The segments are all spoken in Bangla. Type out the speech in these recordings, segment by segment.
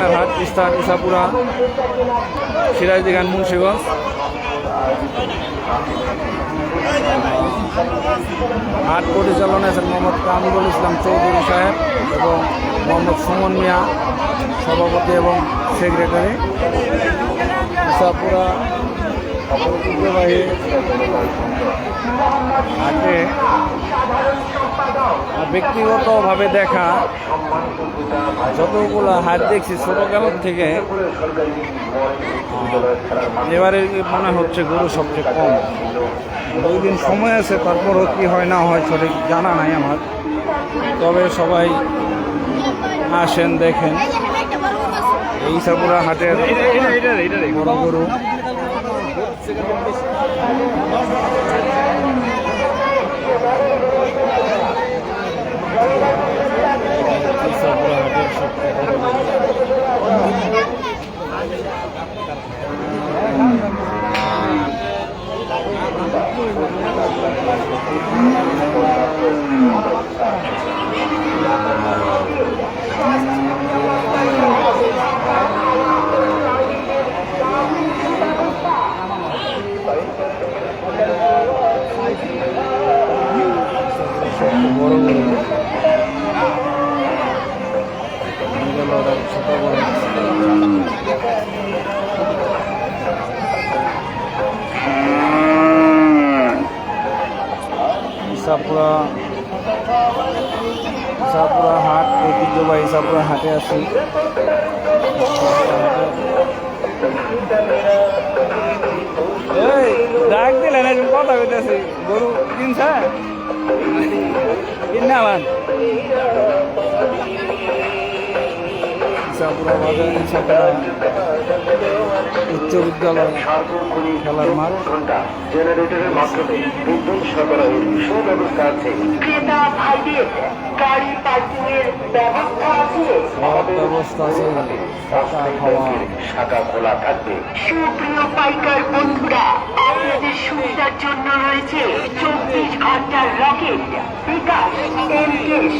মিয়ার হাট, স্থান ইসাপুরা, সিরাজদিঘান, মুন্সিগঞ্জ। হাট পরিচালনায় আছেন মোহাম্মদ কামরুল ইসলাম চৌধুরী সাহেব এবং মোহাম্মদ সুমন মিয়া সভাপতি এবং সেক্রেটারি। ইসাপুরা ঐতিহ্যবাহী হাটে ব্যক্তিগতভাবে দেখা যতগুলো হাট দেখছি ছোটকালের থেকে এবারে মনে হচ্ছে গরু সবচেয়ে কম। 2 দিন সময় আছে, তারপরও কি হয় না হয় সঠিক জানা নাই আমার। তবে সবাই আসেন দেখেন এই ইসাপুরা হাটের বড় গরু। ইসাপুরা হাট ঐতিহ্যবাহী ইসাপুরা হাটে আছি। ডাক দিলেন কথা বলতেছি, গরু কিনছে কিনা আমার ইসাপুরা বাজার, ইসাপুরা উচ্চ বিদ্যালয় খেলার মাঠ। জেনারেটরের মাধ্যমে বিদ্যুৎ সরবরাহের সুব্যবস্থা আছে। ক্রেতা ভাইদের গাড়ি পার্কিং এর ব্যবস্থা আছে। শাখা খোলা থাকবে। সুপ্রিয় পাইকার বন্ধুরা, আপনাদের সুবিধার জন্য রয়েছে 24 ঘন্টার রকেট বিকাশ এমকেশ।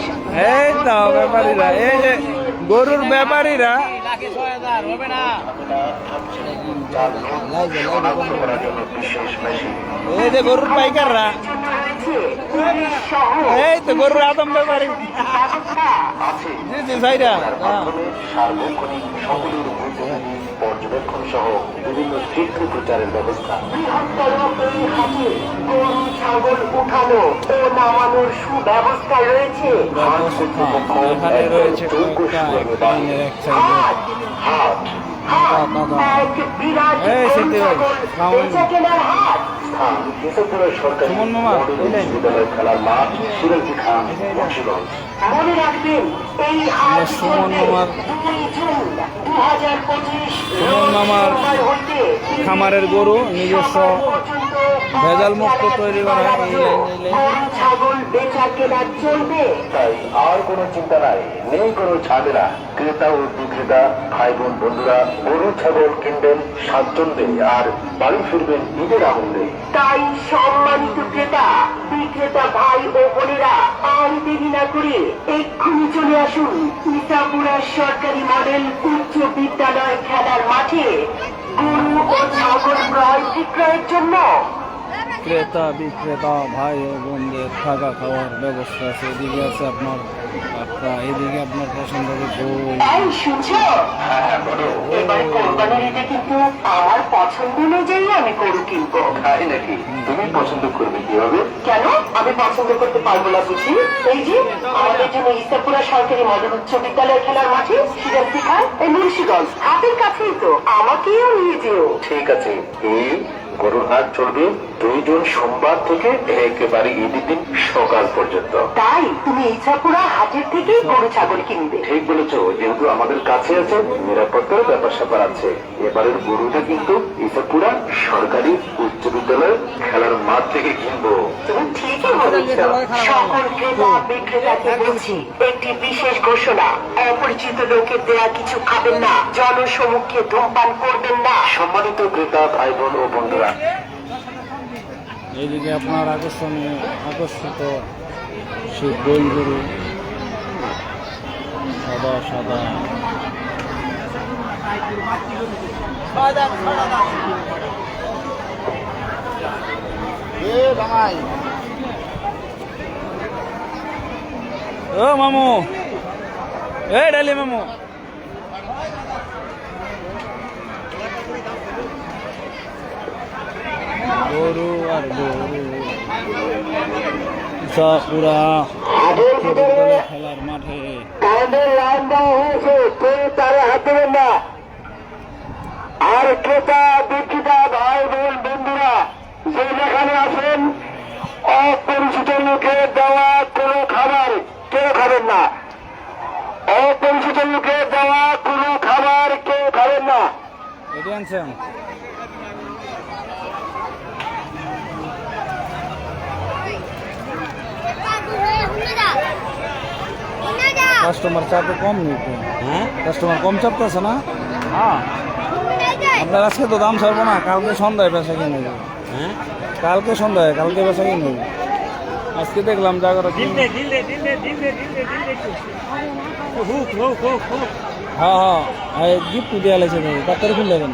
এই তো ব্যাপারীরা, এই যে গরুর ব্যাপারীরা এই যে গরুর পাইকাররা, এই তো গরুর আদম ব্যাপারী পর্যবেক্ষণ সহ বিভিন্ন চিত্র প্রচারের ব্যবস্থা। গরু ছাগল উঠানো ও নামানোর সুব্যবস্থা রয়েছে। এখানে রয়েছে সুমন মামা খেলার মাঠ, সিরাজদিঘান, মুন্সিগঞ্জ। মনে রাখবেন এই সুমন মামার খামারের গরু নিজস্ব ভেজাল মুক্ত তৈরি করা। ছাগল বেচা কেনা চলবে, তাই আর কোনো চিন্তা নাই, নেই কোনো ঝামেলা। ক্রেতা ও বিক্রেতা ভাই বোন বন্ধুরা গরু ছাগল কিনবেন স্বাচ্ছন্দ্যে আর বাড়ি ফিরবেন ঈদের আনন্দে। তাই সম্মানিত ক্রেতা বিক্রেতা ভাই ও বোনেরা আর দেরি না করে এক্ষুনি চলে আসুন ইসাপুরা সরকারি মডেল উচ্চ বিদ্যালয় খেলার মাঠে গরু ও ছাগল ক্রয় বিক্রয়ের জন্য। ক্রেতা বিক্রেতা ভাই ও বোনদের থাকা খাওয়ার ব্যবস্থা আছে। এদিকে আছে আপনার এদিকে আপনার পছন্দের শুনছো? এবার কোরবানির ঈদে কিন্তু আমার পছন্দ অনুযায়ী আমি গরু কিনবো। তাই নাকি? তুমি পছন্দ করবে কিভাবে? কেন আমি পছন্দ করতে পারবো না বুঝি? এই যে আমাদের জন্য ইসাপুরা সরকারি মডেল উচ্চ বিদ্যালয় খেলার মাঠে সিরাজদিঘান এই মুন্সিগঞ্জ হাতের কাছেই তো, আমাকেও নিয়ে যেও। ঠিক আছে, এই গরুর হাট চলবে 2 জুন সোমবার থেকে একেবারে ঈদের দিন সকাল পর্যন্ত। তাই তুমি ইসাপুরা হাটের থেকেই গরু ছাগল কিনবে। ঠিক বলেছো, যেহেতু আমাদের কাছে আছে নিরাপত্তার ব্যাপার স্যাপার আছে। এবারের গরুটা কিন্তু ইসাপুরা সরকারি উচ্চ বিদ্যালয় খেলার মাঠ থেকে কিনবো। তুমি ঠিকই বলেছ। সকল ক্রেতা বিক্রেতাকে বলছি একটি বিশেষ ঘোষণা, অপরিচিত লোকের দেয়া কিছু খাবেন না, জনসমক্ষে ধূমপান করবেন না। সম্মানিত ক্রেতা ভাই বোন ও বন্ধুরা, এইদিকে আপনার আকর্ষিত সেই গোল গরু সাদা সাদা ও মামু, এ ডালি মামু, গরু আর গরু, পুরা খেলার মাঠে। আর ক্রেতা বিক্রেতা ভাই বোন বন্ধুরা যে যেখানে আছেন, অপরিচিত লোকের দেওয়া কোনো খাবার কেউ খাবেন না। অপরিচিত লোকের দেওয়া কোনো খাবার কেউ খাবেন না। এটি আনছেন কাস্টমার চাপে কম নেই তো? হ্যাঁ, কাস্টমার কম চাপতেছে না? হ্যাঁ, আপনার আজকে তো দাম ছাড়বো না, কালকে সন্ধ্যায় বেচা কিনে যাবো। হ্যাঁ, কালকে সন্ধ্যায়, কালকে বেচা কিনে যাবো। আজকে দেখলাম জায়গাটা হ্যাঁ হ্যাঁ গিফট দেওয়া লাগছে, ডাক্তারে খুলে দেবেন।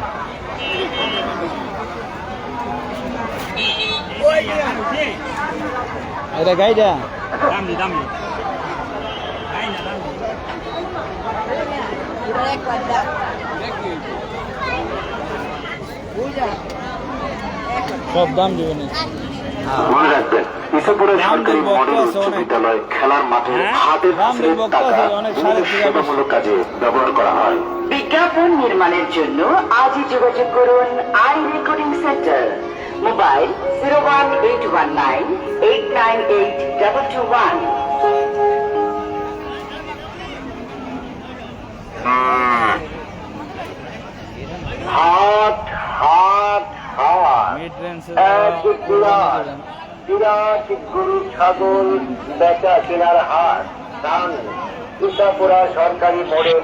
এটা গাইডা সব দাম দিবেন। মনে রাখবেন, ইসুপুরের সরকারি মডেল উচ্চ বিদ্যালয় খেলার মাঠে হাতের টাকা সেবামূলক কাজে ব্যবহার করা হয়। বিজ্ঞাপন নির্মাণের জন্য আজই যোগাযোগ করুন আই রেকর্ডিং সেন্টার। মোবাইল 01819898221। হাট হাট হাট, মিড রেঞ্জের বিরাট গরু ছাগল বেচা কেনার হাট, ধান ইসাপুরা সরকারি মডেল।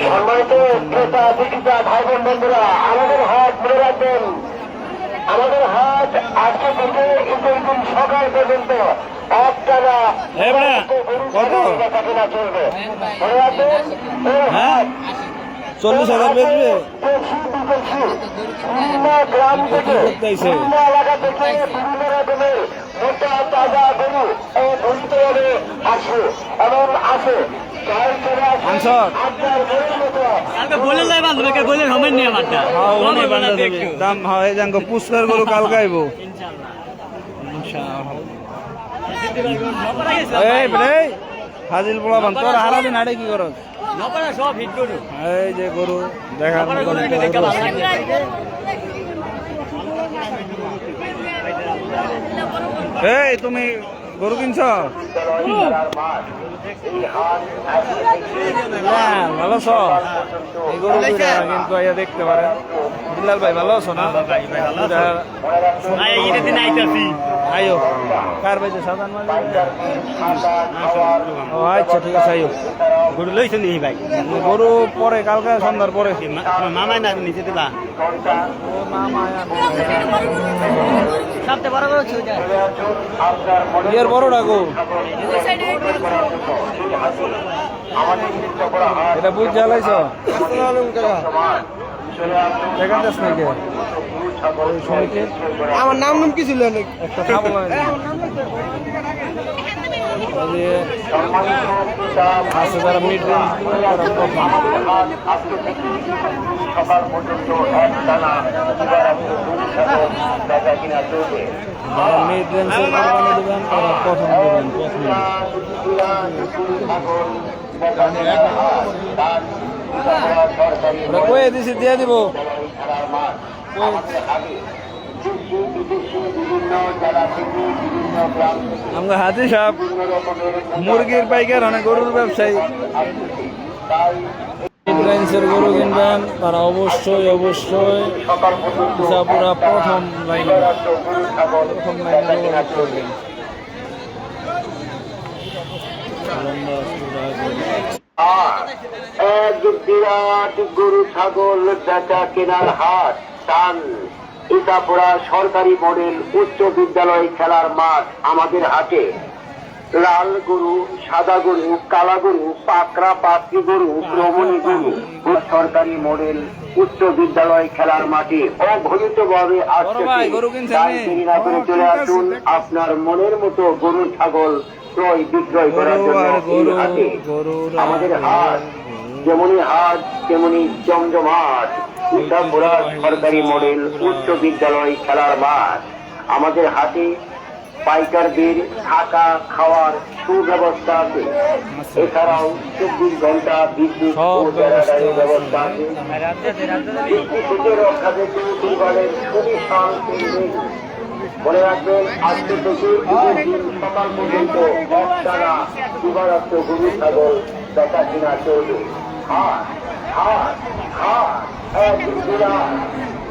সম্মানিত ক্রেতা বিক্রেতা ভাই বোন বন্ধুরা, আমাদের হাট মনে রাখবেন, আমাদের হাট আজকে থেকে দিন সকাল পর্যন্ত একটানা বেচা কেনা চলবে। মনে রাখবেন, এই হাট 40,000 বেচবে। বিভিন্ন গ্রাম থেকে, বিভিন্ন এলাকা থেকে বিভিন্ন রকমের মোটা তাজা গরু ধরিতভাবে আসে এবং আসে। দাম হয় পুষ্কার গরু কালকে আইব। হাজিল পোলাবান তোর হারাদিন হাটে কি করস? এই যে গরু দেখার এই তুমি গরু কিনছ? ভালো আছো? এই গরু কিন্তু আইয়া দেখতে পারে। বিল্লাল ভাই ভালো আছো না? আইও কার বাজে সাধারণ ও আচ্ছা ঠিক আছে আইও। গরু লইছেন নি ভাই? গরু পরে কালকে সন্ধ্যার পরে। মামাই না নিচে দিবা? সবচেয়ে বড় গরু ছুটে এর বড়টা গো এটা বুঝ জ্বালাইছ দেখা যাস নাকি? আমার নাম নাম কি ছিল? একটা খাবো আছে যারা মিড সকাল পর্যন্ত একটানা বেচা কিনা চলবে। মিড রেঞ্জের কোরবানি দেবেন তারা প্রথম দেবেন। ওরা কয়ে দিছি দিয়ে দিব। আমরা হাজি সাহেব মুরগির পাইকার অনেক গরুর ব্যবসায়ী। রেঞ্জের গরু কিনবেন তারা অবশ্যই অবশ্যই ইসাপুরা প্রথম লাইনে করবেন। এক বিরাট গরু ছাগল বেচা কেনার হাট, টান ইসাপুরা সরকারি মডেল উচ্চ বিদ্যালয় খেলার মাঠ আমাদের হাটে। লাল গরু, সাদা গরু, কালা গরু, পাকড়া পাকড়ি গরু, রমণী গরু, সরকারি মডেল উচ্চ বিদ্যালয় খেলার মাঠে অঘোষিতভাবে ভাই, গরু কিনছেন তাই নি? দেরি না করে চলে আসুন আপনার মনের মতো গরু ছাগল ক্রয় বিক্রয় করার গরু জন্য আর এই গরু, হাটে। গরুর আর আমাদের গরু। হাট যেমনি হাট তেমনি জমজমাট। উত্তরপুরা সরকারি মডেল উচ্চ বিদ্যালয় খেলার মাঠ। আমাদের হাটে পাইকারদের থাকা খাওয়ার সুব্যবস্থা আছে। এছাড়াও 24 ঘন্টা বিদ্যুৎ ও সব জ্বালানির ব্যবস্থা ব্যবস্থা আছে। আছে। বৃষ্টি থেকে রক্ষা পেতে দুর্বলের সুবিশাল কেন্দ্রে মনে রাখবেন আজকে থেকে দিন সকাল পর্যন্ত একটানা দিবারাত্র গরু ছাগল দেখা কিনা চলবে। হাট হাট হাট এক বিরাট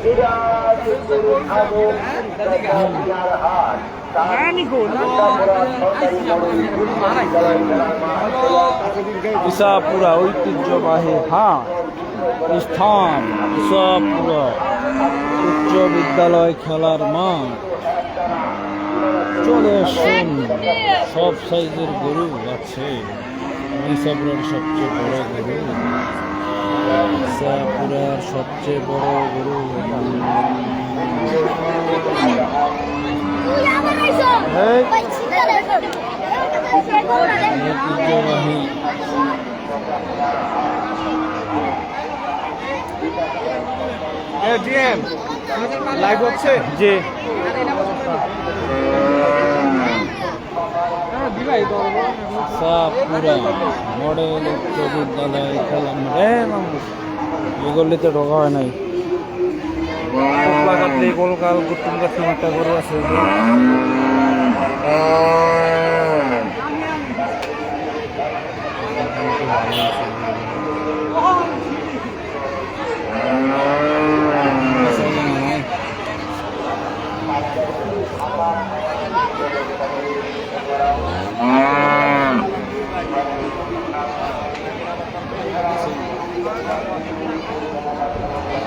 বিরাট গরু ছাগল দেখা কিনার হাট। ইসাপুরা ঐতিহ্যবাহী হাট স্থান ইসাপুরা উচ্চ বিদ্যালয় খেলার মাঠ। চলে আসুন, সব সাইজের গরু আছে। ইসাপুরার সবচেয়ে বড় গরু, ইসাপুরার সবচেয়ে বড় গরু। ঐতিহ্যবাহী লাইভ হচ্ছে যে সাপুরা মডেল উচ্চ বিদ্যালয় খেলাম মানুষ এগুলিতে ঢোকা হয় নাই। কাটলি কলকাল গুটুম কাটুম একটা গরু আছে।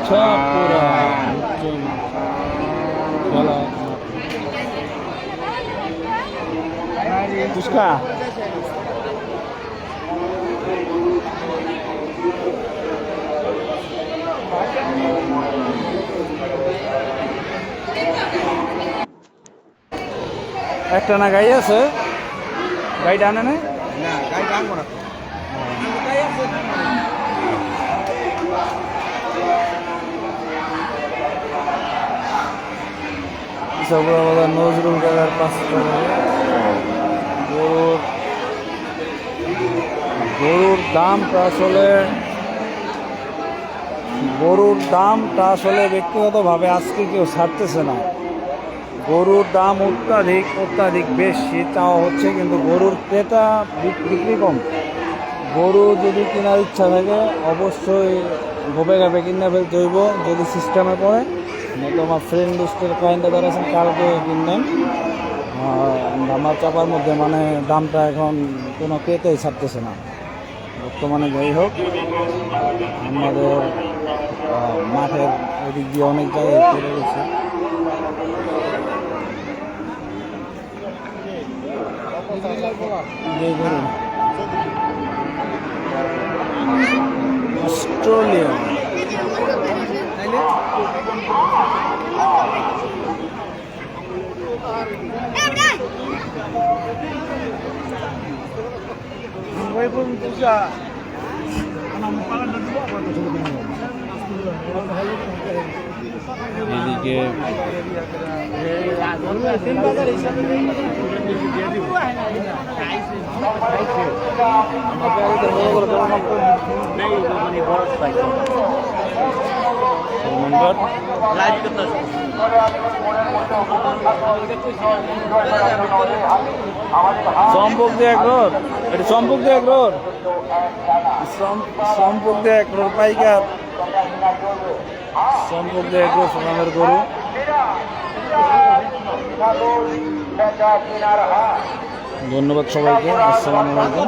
সাপুরা উচ্চ খেলা ফুচকা একটা না গাই আছে, গাইটা আনে না বাজার নজরুল কাকার পাশে গরুর দামটা আসলে ব্যক্তিগতভাবে আজকে কেউ ছাড়তেছে না। গরুর দাম অত্যাধিক বেশি চাওয়া হচ্ছে, কিন্তু গরুর ক্রেতা বিক্রি কম। গরু যদি কেনার ইচ্ছা থাকে অবশ্যই গোপে গাপে কিনে ফেলতে হইব যদি সিস্টেমে পড়ে। তোমার ফ্রেন্ড লিস্টের ক্লায়েন্টে যারা আছেন কালকে কিনবেন। আমার চাপার মধ্যে মানে দামটা এখন কোনো ক্রেতাই ছাড়তেছে না বর্তমানে। যাই হোক, আমাদের মাঠের ওদিক দিয়ে অনেক জায়গায় চলে গেছে। অস্ট্রেলিয়া এদিকে সম্পর্ক দিয়ে এক রোড, এটা সম্পর্ক দিয়ে এক রোড, সম্পর্ক দিয়ে এক রোড পাইকার, সম্পর্ক দিয়ে এক রোড সোনামের গরু। ধন্যবাদ সবাইকে। আসসালামু আলাইকুম।